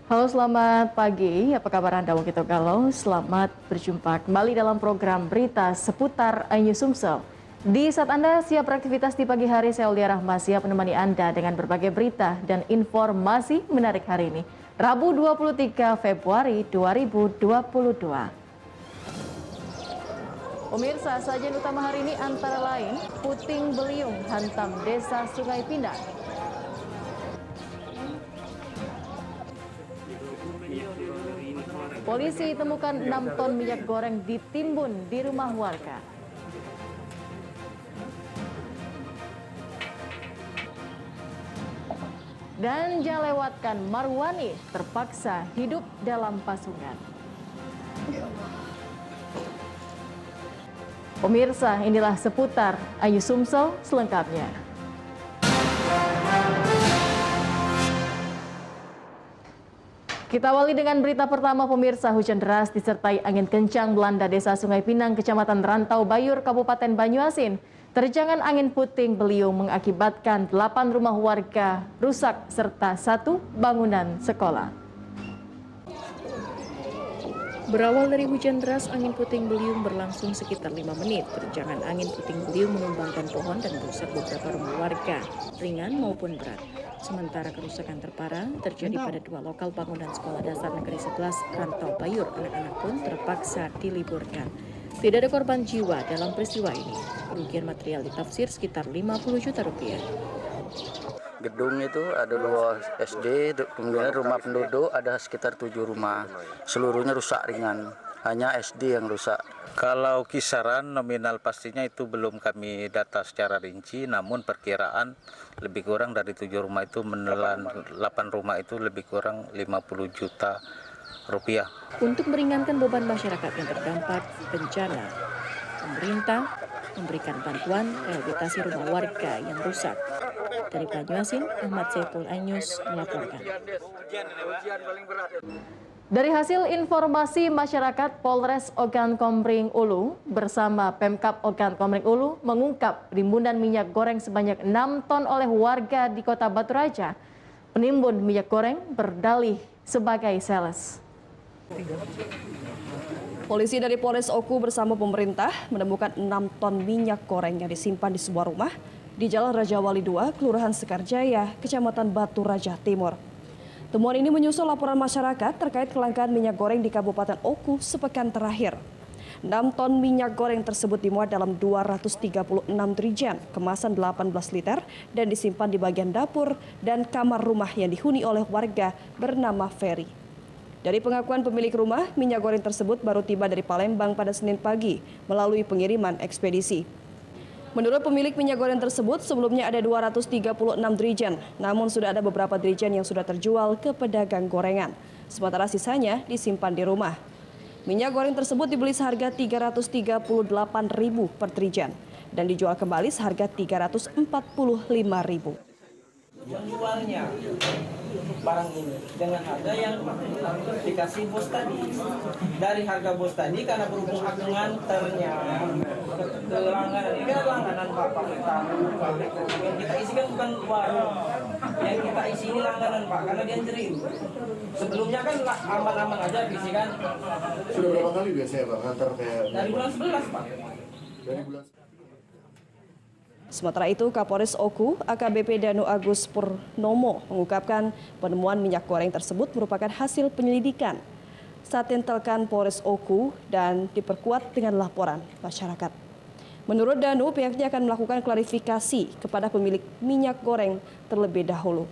Halo, selamat pagi. Apa kabar Anda, Wongkito Galau? Selamat berjumpa kembali dalam program berita seputar Ainu Sumsel. Di saat Anda siap beraktivitas di pagi hari, saya Aulia Rahma siap menemani Anda dengan berbagai berita dan informasi menarik hari ini. Rabu 23 Februari 2022. Pemirsa, sajian utama hari ini antara lain puting beliung hantam desa Sungai Pinang. Polisi temukan 6 ton minyak goreng ditimbun di rumah warga. Dan jangan lewatkan Marwani terpaksa hidup dalam pasungan. Pemirsa, inilah seputar Ayu Sumsel selengkapnya. Kita awali dengan berita pertama, pemirsa. Hujan deras disertai angin kencang melanda desa Sungai Pinang, Kecamatan Rantau Bayur, Kabupaten Banyuasin. Terjangan angin puting beliung mengakibatkan 8 rumah warga rusak serta 1 bangunan sekolah. Berawal dari hujan deras, angin puting beliung berlangsung sekitar 5 menit. Terjangan angin puting beliung menumbangkan pohon dan merusak beberapa rumah warga, ringan maupun berat. Sementara kerusakan terparah terjadi pada 2 lokal bangunan sekolah dasar negeri 11 Rantau Bayur. Anak-anak pun terpaksa diliburkan. Tidak ada korban jiwa dalam peristiwa ini. Kerugian material ditafsir sekitar 50 juta rupiah. Gedung itu ada 2 SD, kemudian rumah penduduk ada sekitar 7 rumah. Seluruhnya rusak ringan, hanya SD yang rusak. Kalau kisaran nominal pastinya itu belum kami data secara rinci, namun perkiraan lebih kurang dari 7 rumah itu menelan 8 rumah itu lebih kurang 50 juta rupiah. Untuk meringankan beban masyarakat yang terdampak bencana, pemerintah memberikan bantuan rehabilitasi rumah warga yang rusak. Dari Banyuasin, Ahmad Saiful Ainus melaporkan. Dari hasil informasi masyarakat, Polres Ogan Komering Ulu bersama Pemkab Ogan Komering Ulu mengungkap penimbunan minyak goreng sebanyak 6 ton oleh warga di Kota Batu Raja. Penimbun minyak goreng berdalih sebagai sales. Polisi dari Polres Oku bersama pemerintah menemukan 6 ton minyak goreng yang disimpan di sebuah rumah di Jalan Raja Wali 2, Kelurahan Sekarjaya, Kecamatan Batu Raja Timur. Temuan ini menyusul laporan masyarakat terkait kelangkaan minyak goreng di Kabupaten Oku sepekan terakhir. 6 ton minyak goreng tersebut dimuat dalam 236 dirijan kemasan 18 liter dan disimpan di bagian dapur dan kamar rumah yang dihuni oleh warga bernama Ferry. Dari pengakuan pemilik rumah, minyak goreng tersebut baru tiba dari Palembang pada Senin pagi melalui pengiriman ekspedisi. Menurut pemilik minyak goreng tersebut, sebelumnya ada 236 dirijan, namun sudah ada beberapa dirijan yang sudah terjual ke pedagang gorengan. Sementara sisanya disimpan di rumah. Minyak goreng tersebut dibeli seharga Rp338.000 per dirijan dan dijual kembali seharga Rp345.000. Menjualnya barang ini dengan harga yang dikasih bos tadi. Dari harga bos tadi karena berhubung aku nganternya ke langganan, ini kan langganan Pak tahu. Yang kita isi kan bukan warung, yang kita isi ini langganan Pak, karena dia anjerin. Sebelumnya kan aman-aman aja isi kan. Sudah berapa kali biasanya Pak ngantar kayak? Dari bulan 11 Pak. Dari bulan. Sementara itu, Kapolres Oku, AKBP Danu Agus Purnomo, mengungkapkan penemuan minyak goreng tersebut merupakan hasil penyelidikan saat intelkan Polres Oku dan diperkuat dengan laporan masyarakat. Menurut Danu, pihaknya akan melakukan klarifikasi kepada pemilik minyak goreng terlebih dahulu.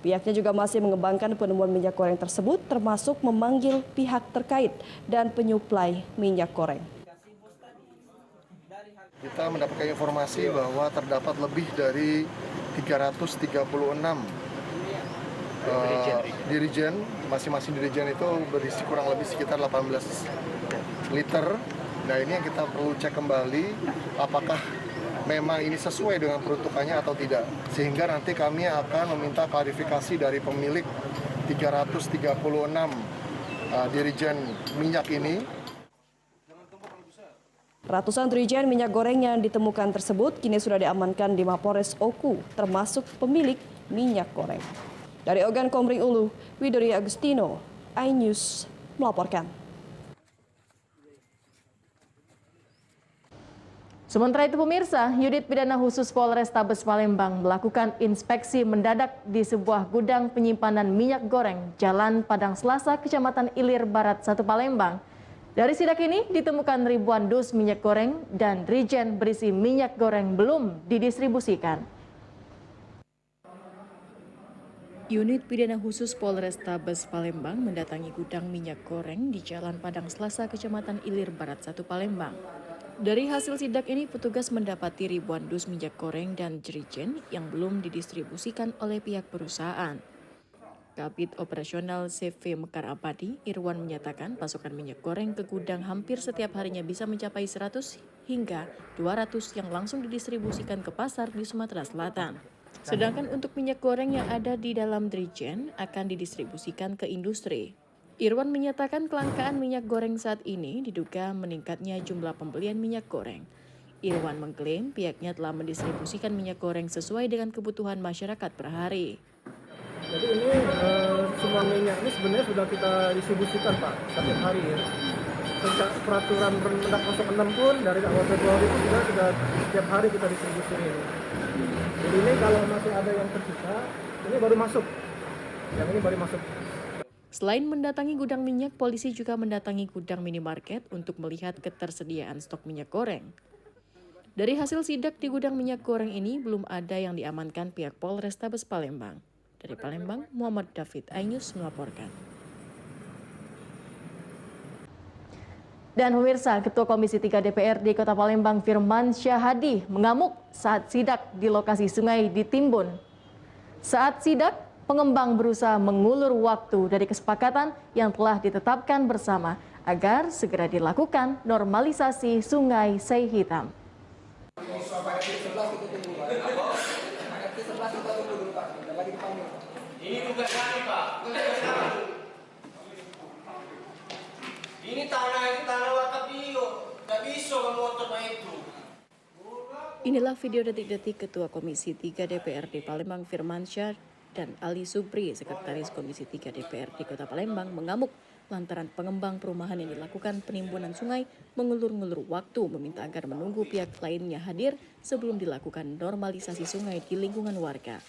Pihaknya juga masih mengembangkan penemuan minyak goreng tersebut, termasuk memanggil pihak terkait dan penyuplai minyak goreng. Kita mendapatkan informasi bahwa terdapat lebih dari 336 dirijen, masing-masing dirijen itu berisi kurang lebih sekitar 18 liter. Nah, ini yang kita perlu cek kembali apakah memang ini sesuai dengan peruntukannya atau tidak. Sehingga nanti kami akan meminta klarifikasi dari pemilik 336 dirijen minyak ini. Ratusan dirijen minyak goreng yang ditemukan tersebut kini sudah diamankan di Mapores Oku, termasuk pemilik minyak goreng. Dari Ogan Komering Ulu, Widori Agustino, iNews melaporkan. Sementara itu pemirsa, Unit Pidana Khusus Polrestabes Palembang melakukan inspeksi mendadak di sebuah gudang penyimpanan minyak goreng Jalan Padang Selasa, Kecamatan Ilir Barat 1 Palembang. Dari sidak ini ditemukan ribuan dus minyak goreng dan rijen berisi minyak goreng belum didistribusikan. Unit Pidana Khusus Polrestabes Palembang mendatangi gudang minyak goreng di Jalan Padang Selasa, Kecamatan Ilir Barat 1 Palembang. Dari hasil sidak ini, petugas mendapati ribuan dus minyak goreng dan jerigen yang belum didistribusikan oleh pihak perusahaan. Kabid Operasional CV Mekar Abadi, Irwan menyatakan pasokan minyak goreng ke gudang hampir setiap harinya bisa mencapai 100 hingga 200 yang langsung didistribusikan ke pasar di Sumatera Selatan. Sedangkan untuk minyak goreng yang ada di dalam jerigen akan didistribusikan ke industri. Irwan menyatakan kelangkaan minyak goreng saat ini diduga meningkatnya jumlah pembelian minyak goreng. Irwan mengklaim pihaknya telah mendistribusikan minyak goreng sesuai dengan kebutuhan masyarakat per hari. Jadi ini semua minyak ini sebenarnya sudah kita distribusikan Pak, setiap hari ya. Sejak peraturan Permendak 06 pun dari awal Februari itu sudah setiap hari kita distribusikan ini. Jadi ini kalau masih ada yang tersisa, ini baru masuk. Yang ini baru masuk. Selain mendatangi gudang minyak, polisi juga mendatangi gudang minimarket untuk melihat ketersediaan stok minyak goreng. Dari hasil sidak di gudang minyak goreng ini, belum ada yang diamankan pihak Polrestabes Palembang. Dari Palembang, Muhammad David, iNews melaporkan. Dan pemirsa, Ketua Komisi 3 DPRD Kota Palembang Firman Syahadi mengamuk saat sidak di lokasi sungai di Timbun. Saat sidak, pengembang berusaha mengulur waktu dari kesepakatan yang telah ditetapkan bersama agar segera dilakukan normalisasi Sungai Sei Hitam. Ini bukan kami, Pak. Ini tanah wakaf bio. Nggak bisa mengotor itu. Inilah video detik-detik Ketua Komisi 3 DPRD Palembang Firmansyah dan Ali Subri, Sekretaris Komisi 3 DPRD Kota Palembang, mengamuk lantaran pengembang perumahan yang dilakukan penimbunan sungai mengulur-ngulur waktu meminta agar menunggu pihak lainnya hadir sebelum dilakukan normalisasi sungai di lingkungan warga.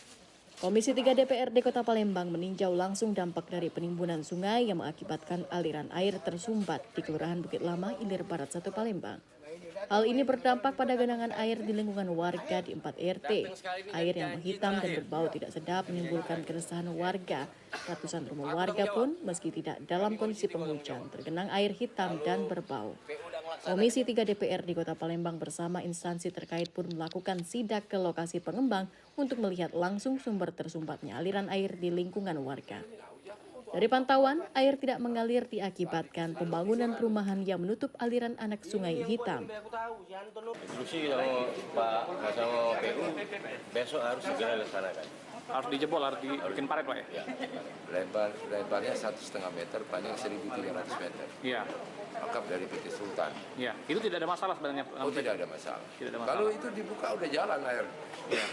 Komisi 3 DPRD Kota Palembang meninjau langsung dampak dari penimbunan sungai yang mengakibatkan aliran air tersumbat di Kelurahan Bukit Lama, Ilir Barat 1 Palembang. Hal ini berdampak pada genangan air di lingkungan warga di 4 RT. Air yang menghitam dan berbau tidak sedap menimbulkan keresahan warga. Ratusan rumah warga pun meski tidak dalam kondisi penghujan tergenang air hitam dan berbau. Komisi 3 DPRD Kota Palembang bersama instansi terkait pun melakukan sidak ke lokasi pengembang untuk melihat langsung sumber tersumbatnya aliran air di lingkungan warga. Dari pantauan, air tidak mengalir diakibatkan pembangunan perumahan yang menutup aliran anak Sungai Hitam. Instruksi sama Pak sama PU besok harus segera dilaksanakan. Harus dijebol, harus dibikin paret Pak ya? Ya. Lebarnya 1,5 meter, panjang 1.300 meter. Iya. Lengkap dari PT Sultan. Iya, itu tidak ada masalah sebenarnya. Oh, tidak ada masalah. Tidak ada masalah. Kalau itu dibuka udah jalan air. Iya.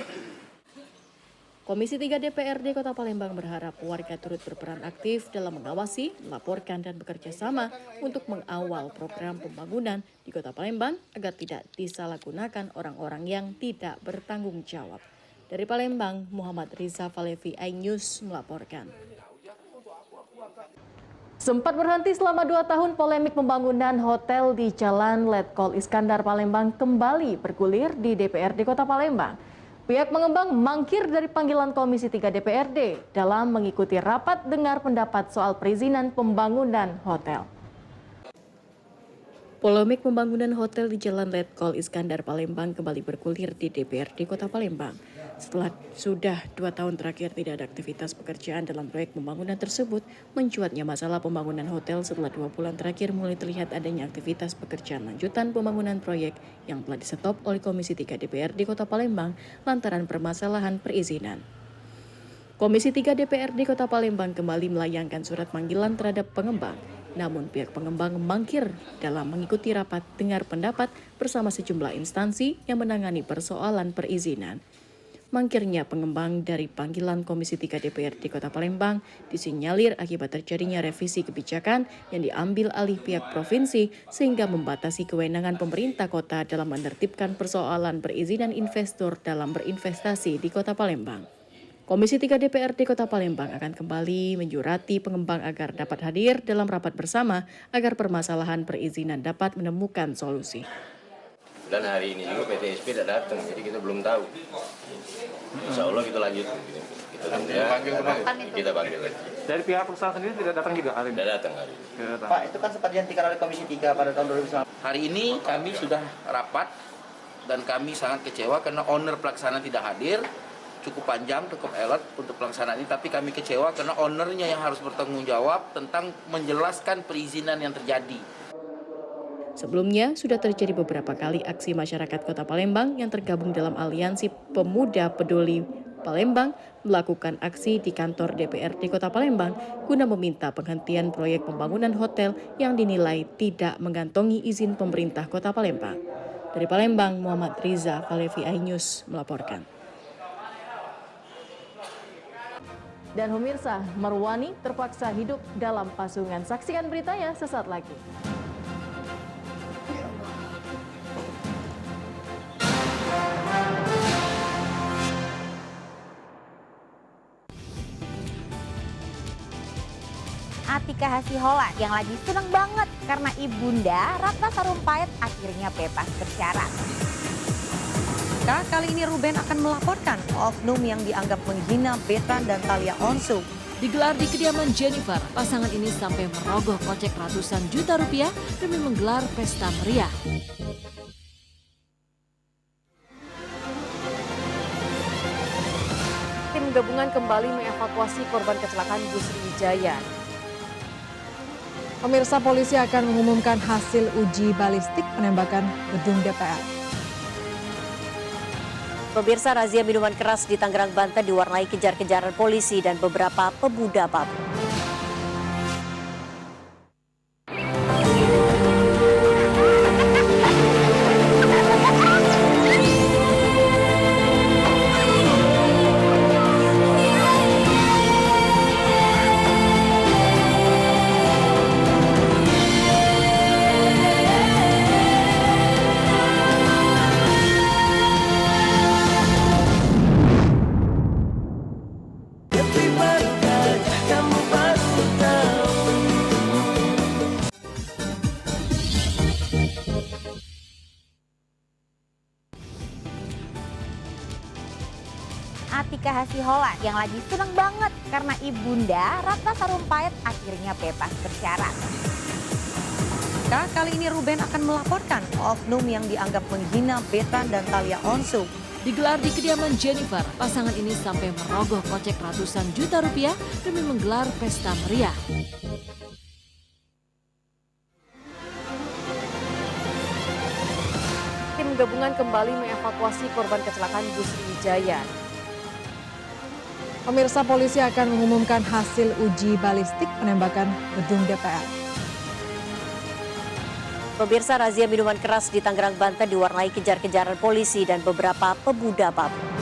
Komisi 3 DPRD Kota Palembang berharap warga turut berperan aktif dalam mengawasi, melaporkan, dan bekerja sama untuk mengawal program pembangunan di Kota Palembang agar tidak disalahgunakan orang-orang yang tidak bertanggung jawab. Dari Palembang, Muhammad Riza Falevi, iNews melaporkan. Sempat berhenti selama 2 tahun, polemik pembangunan hotel di Jalan Letkol Iskandar Palembang kembali bergulir di DPRD Kota Palembang. Pihak pengembang mangkir dari panggilan Komisi 3 DPRD dalam mengikuti rapat dengar pendapat soal perizinan pembangunan hotel. Polemik pembangunan hotel di Jalan Letkol Iskandar Palembang kembali bergulir di DPRD Kota Palembang. Setelah sudah 2 tahun terakhir tidak ada aktivitas pekerjaan dalam proyek pembangunan tersebut, mencuatnya masalah pembangunan hotel setelah 2 bulan terakhir mulai terlihat adanya aktivitas pekerjaan lanjutan pembangunan proyek yang telah disetop oleh Komisi 3 DPRD Kota Palembang lantaran permasalahan perizinan. Komisi 3 DPRD Kota Palembang kembali melayangkan surat panggilan terhadap pengembang. Namun pihak pengembang mangkir dalam mengikuti rapat dengar pendapat bersama sejumlah instansi yang menangani persoalan perizinan. mangkirnya pengembang dari panggilan Komisi 3 DPRD Kota Palembang disinyalir akibat terjadinya revisi kebijakan yang diambil alih pihak provinsi sehingga membatasi kewenangan pemerintah kota dalam menertibkan persoalan perizinan investor dalam berinvestasi di Kota Palembang. Komisi 3 DPRD Kota Palembang akan kembali menjurati pengembang agar dapat hadir dalam rapat bersama agar permasalahan perizinan dapat menemukan solusi. Dan hari ini juga PT SP tidak datang, jadi kita belum tahu. Insya Allah kita lanjut. Kita panggil lagi. Dari pihak perusahaan sendiri tidak datang juga hari ini? Tidak datang hari ini. Pak, itu kan sempat dihentikan oleh Komisi 3 pada tahun 2019. Hari ini kami sudah rapat dan kami sangat kecewa karena owner pelaksana tidak hadir. Cukup panjang, cukup elot untuk pelaksanaan ini, tapi kami kecewa karena ownernya yang harus bertanggung jawab tentang menjelaskan perizinan yang terjadi. Sebelumnya, sudah terjadi beberapa kali aksi masyarakat Kota Palembang yang tergabung dalam Aliansi Pemuda Peduli Palembang melakukan aksi di kantor DPRD Kota Palembang guna meminta penghentian proyek pembangunan hotel yang dinilai tidak mengantongi izin pemerintah Kota Palembang. Dari Palembang, Muhammad Riza, Valevi iNews melaporkan. Dan pemirsa, Marwani terpaksa hidup dalam pasungan. Saksikan beritanya sesaat lagi. Atika Hasiholan yang lagi seneng banget karena ibunda Ratna Sarumpait akhirnya bebas bersyarat. Kali ini Ruben akan melaporkan oknum yang dianggap menghina Betan dan Thalia Onsu. Digelar di kediaman Jennifer, pasangan ini sampai merogoh kocek ratusan juta rupiah demi menggelar pesta meriah. Tim gabungan kembali mengevakuasi korban kecelakaan bus Sriwijaya. Pemirsa, polisi akan mengumumkan hasil uji balistik penembakan gedung DPR. Pemirsa, razia minuman keras di Tangerang, Banten diwarnai kejar-kejaran polisi dan beberapa pemuda mabuk. Atika Hasiholan yang lagi seneng banget karena ibunda Ratna Sarumpait akhirnya bebas bersyarat. Kali ini Ruben akan melaporkan oknum yang dianggap menghina Betan dan Thalia Onsu. Digelar di kediaman Jennifer, pasangan ini sampai merogoh kocek ratusan juta rupiah demi menggelar pesta meriah. Tim gabungan kembali mengevakuasi korban kecelakaan bus Sriwijaya. Pemirsa, polisi akan mengumumkan hasil uji balistik penembakan gedung DPR. Pemirsa, razia minuman keras di Tangerang, Banten diwarnai kejar-kejaran polisi dan beberapa pemuda mabuk.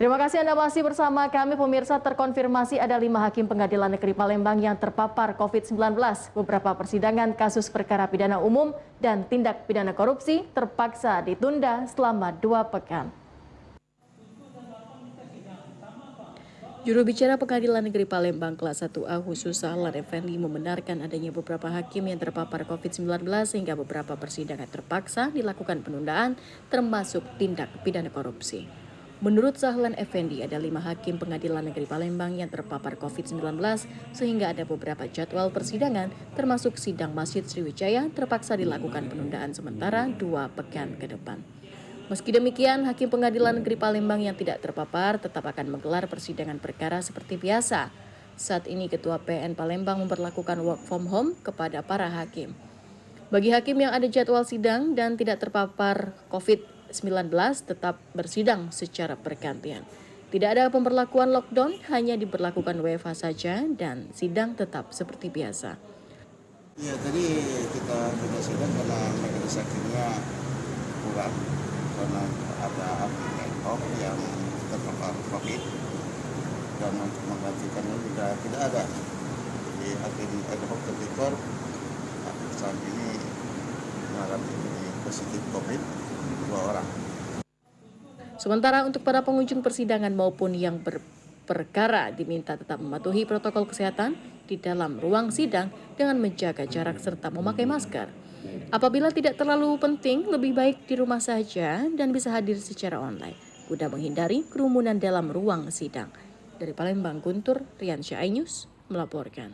Terima kasih Anda masih bersama kami. Pemirsa, terkonfirmasi ada 5 hakim pengadilan negeri Palembang yang terpapar COVID-19. Beberapa persidangan kasus perkara pidana umum dan tindak pidana korupsi terpaksa ditunda selama 2 pekan. Juru bicara Pengadilan Negeri Palembang kelas 1A khusus Sahlan Effendi membenarkan adanya beberapa hakim yang terpapar COVID-19 sehingga beberapa persidangan terpaksa dilakukan penundaan termasuk tindak pidana korupsi. Menurut Sahlan Effendi, ada 5 hakim Pengadilan Negeri Palembang yang terpapar COVID-19 sehingga ada beberapa jadwal persidangan termasuk sidang Masjid Sriwijaya terpaksa dilakukan penundaan sementara 2 pekan ke depan. Meski demikian, Hakim Pengadilan Negeri Palembang yang tidak terpapar tetap akan menggelar persidangan perkara seperti biasa. Saat ini Ketua PN Palembang memperlakukan work from home kepada para hakim. Bagi hakim yang ada jadwal sidang dan tidak terpapar COVID-19 tetap bersidang secara bergantian. Tidak ada pemberlakuan lockdown, hanya diberlakukan WFH saja dan sidang tetap seperti biasa. Ya, tadi kita tidak sidang karena majelis hakimnya kurang. Karena ada hakim ad hoc yang terpapar COVID dan untuk menggantikannya juga tidak ada. Jadi hakim ad hoc terpapar saat ini mengalami positif COVID 2 orang. Sementara untuk para pengunjung persidangan maupun yang berperkara diminta tetap mematuhi protokol kesehatan di dalam ruang sidang dengan menjaga jarak serta memakai masker. Apabila tidak terlalu penting, lebih baik di rumah saja dan bisa hadir secara online, guna menghindari kerumunan dalam ruang sidang. Dari Palembang, Guntur Riansyah, iNews melaporkan.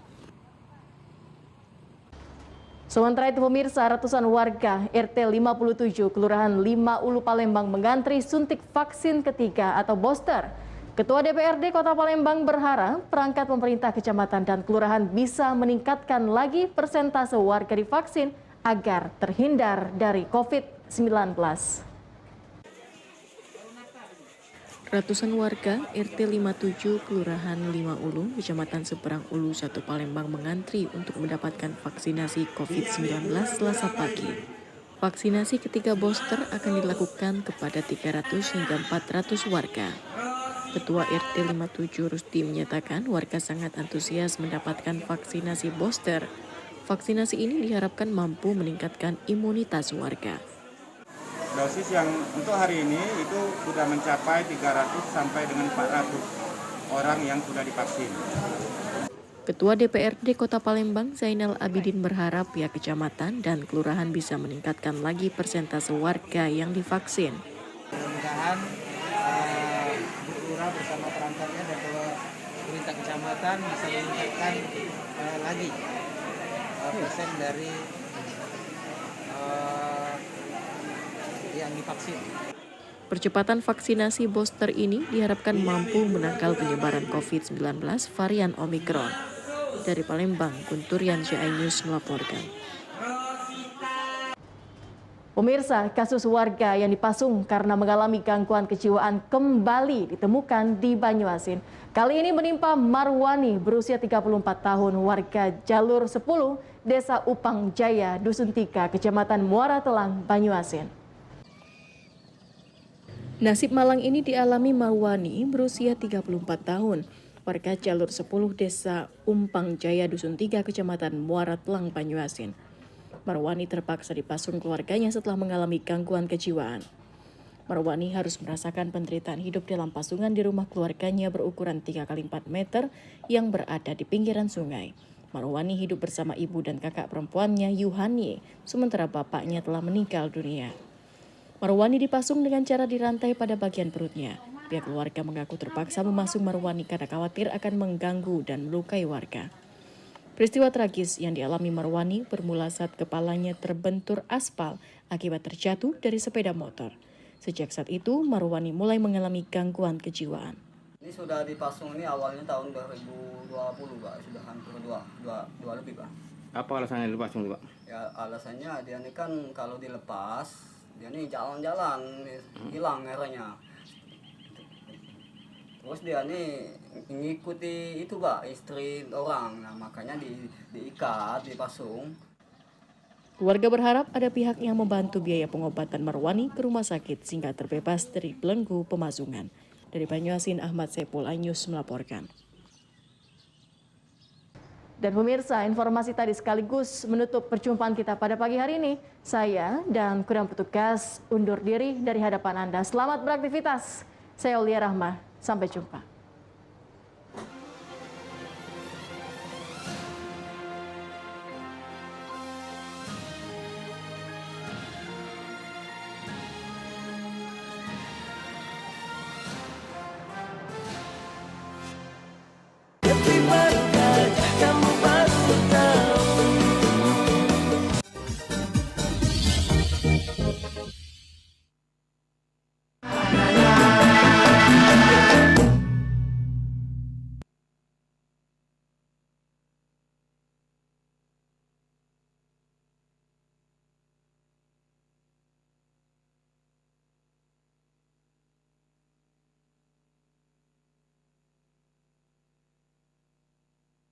Sementara itu pemirsa, ratusan warga RT 57 Kelurahan 5 Ulu Palembang mengantri suntik vaksin ketiga atau booster. Ketua DPRD Kota Palembang berharap perangkat pemerintah kecamatan dan kelurahan bisa meningkatkan lagi persentase warga divaksin agar terhindar dari COVID-19. Ratusan warga RT 57 Kelurahan 5 Ulu, Kecamatan Seberang Ulu 1 Palembang mengantri untuk mendapatkan vaksinasi COVID-19 Selasa pagi. Vaksinasi ketiga booster akan dilakukan kepada 300 hingga 400 warga. Ketua RT 57 Rusdi menyatakan warga sangat antusias mendapatkan vaksinasi booster. Vaksinasi ini diharapkan mampu meningkatkan imunitas warga. Dosis yang untuk hari ini itu sudah mencapai 300 sampai dengan 400 orang yang sudah divaksin. Ketua DPRD Kota Palembang Zainal Abidin berharap pihak kecamatan dan kelurahan bisa meningkatkan lagi persentase warga yang divaksin. Mudah-mudahan Lurah bersama perangkatnya dan pemerintah kecamatan bisa meningkatkan lagi persen dari yang divaksin. Percepatan vaksinasi booster ini diharapkan mampu menangkal penyebaran COVID-19 varian Omikron. Dari Palembang, Guntur Riansyah, iNews melaporkan. Pemirsa, kasus warga yang dipasung karena mengalami gangguan kejiwaan kembali ditemukan di Banyuasin. Kali ini menimpa Marwani berusia 34 tahun, warga Jalur 10, Desa Upang Jaya, Dusun 3, Kecamatan Muara Telang, Banyuasin. Nasib malang ini dialami Marwani berusia 34 tahun, warga Jalur 10 Desa Umpang Jaya Dusun 3 Kecamatan Muara Telang Banyuasin. Marwani terpaksa dipasung keluarganya setelah mengalami gangguan kejiwaan. Marwani harus merasakan penderitaan hidup dalam pasungan di rumah keluarganya berukuran 3x4 meter yang berada di pinggiran sungai. Marwani hidup bersama ibu dan kakak perempuannya Yuhani, sementara bapaknya telah meninggal dunia. Marwani dipasung dengan cara dirantai pada bagian perutnya. Pihak keluarga mengaku terpaksa memasung Marwani karena khawatir akan mengganggu dan melukai warga. Peristiwa tragis yang dialami Marwani bermula saat kepalanya terbentur aspal akibat terjatuh dari sepeda motor. Sejak saat itu, Marwani mulai mengalami gangguan kejiwaan. Ini sudah dipasung ini awalnya tahun 2020, Pak. Sudah hampir dua lebih, Pak. Apa alasannya dipasung, Pak? Ya, alasannya dia ini kan kalau dilepas, dia ini jalan-jalan, hilang airnya. Terus dia ini mengikuti itu, Pak, istri orang. Nah, makanya diikat, dipasung. Keluarga berharap ada pihak yang membantu biaya pengobatan Marwani ke rumah sakit sehingga terbebas dari belenggu pemasungan. Dari Banyuasin, Ahmad Sepul, iNews melaporkan. Dan pemirsa, informasi tadi sekaligus menutup perjumpaan kita pada pagi hari ini. Saya dan kurang petugas undur diri dari hadapan Anda. Selamat beraktivitas. Saya Aulia Rahma. Sampai jumpa.